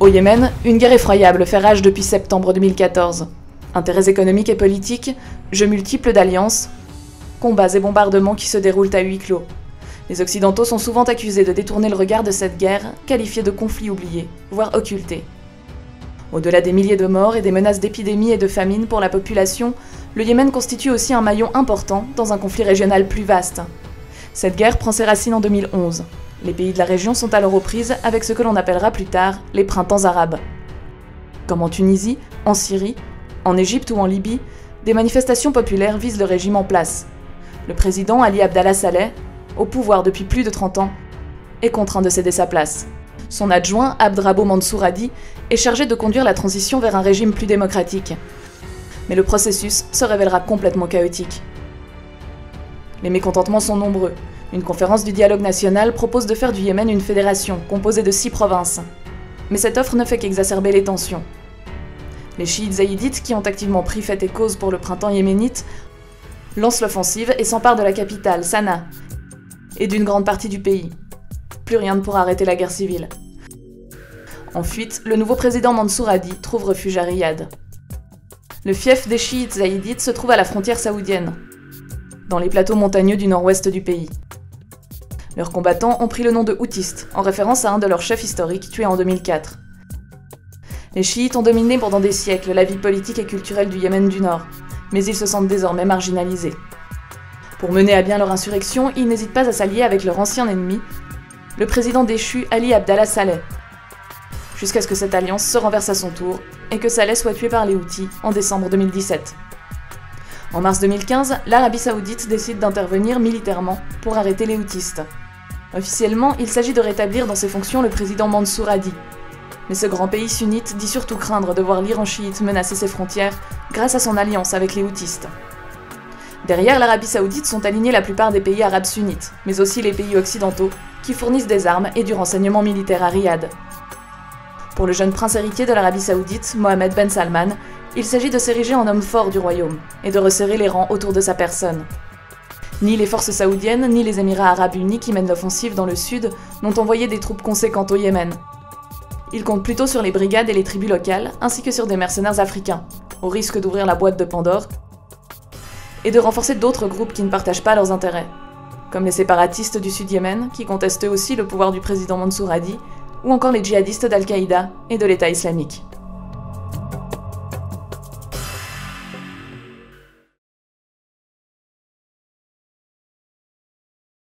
Au Yémen, une guerre effroyable fait rage depuis septembre 2014. Intérêts économiques et politiques, jeux multiples d'alliances, combats et bombardements qui se déroulent à huis clos. Les Occidentaux sont souvent accusés de détourner le regard de cette guerre, qualifiée de conflit oublié, voire occulté. Au-delà des milliers de morts et des menaces d'épidémie et de famine pour la population, le Yémen constitue aussi un maillon important dans un conflit régional plus vaste. Cette guerre prend ses racines en 2011. Les pays de la région sont alors aux prises avec ce que l'on appellera plus tard les printemps arabes. Comme en Tunisie, en Syrie, en Égypte ou en Libye, des manifestations populaires visent le régime en place. Le président Ali Abdallah Saleh, au pouvoir depuis plus de 30 ans, est contraint de céder sa place. Son adjoint, Abd Rabbo Mansour Hadi, est chargé de conduire la transition vers un régime plus démocratique. Mais le processus se révélera complètement chaotique. Les mécontentements sont nombreux. Une conférence du dialogue national propose de faire du Yémen une fédération composée de 6 provinces. Mais cette offre ne fait qu'exacerber les tensions. Les chiites zaïdites, qui ont activement pris fait et cause pour le printemps yéménite, lancent l'offensive et s'emparent de la capitale, Sanaa, et d'une grande partie du pays. Plus rien ne pourra arrêter la guerre civile. En fuite, le nouveau président Mansour Hadi trouve refuge à Riyad. Le fief des chiites zaïdites se trouve à la frontière saoudienne, dans les plateaux montagneux du nord-ouest du pays. Leurs combattants ont pris le nom de Houthistes, en référence à un de leurs chefs historiques tué en 2004. Les chiites ont dominé pendant des siècles la vie politique et culturelle du Yémen du Nord, mais ils se sentent désormais marginalisés. Pour mener à bien leur insurrection, ils n'hésitent pas à s'allier avec leur ancien ennemi, le président déchu Ali Abdallah Saleh, jusqu'à ce que cette alliance se renverse à son tour et que Saleh soit tué par les Houthis en décembre 2017. En mars 2015, l'Arabie Saoudite décide d'intervenir militairement pour arrêter les Houthistes. Officiellement, il s'agit de rétablir dans ses fonctions le président Mansour Hadi. Mais ce grand pays sunnite dit surtout craindre de voir l'Iran chiite menacer ses frontières grâce à son alliance avec les Houthistes. Derrière l'Arabie Saoudite sont alignés la plupart des pays arabes sunnites, mais aussi les pays occidentaux, qui fournissent des armes et du renseignement militaire à Riyad. Pour le jeune prince héritier de l'Arabie Saoudite, Mohammed Ben Salman, il s'agit de s'ériger en homme fort du royaume et de resserrer les rangs autour de sa personne. Ni les forces saoudiennes, ni les Émirats arabes unis qui mènent l'offensive dans le sud n'ont envoyé des troupes conséquentes au Yémen. Ils comptent plutôt sur les brigades et les tribus locales, ainsi que sur des mercenaires africains, au risque d'ouvrir la boîte de Pandore et de renforcer d'autres groupes qui ne partagent pas leurs intérêts, comme les séparatistes du Sud-Yémen, qui contestent eux aussi le pouvoir du président Mansour Hadi, ou encore les djihadistes d'Al-Qaïda et de l'État islamique.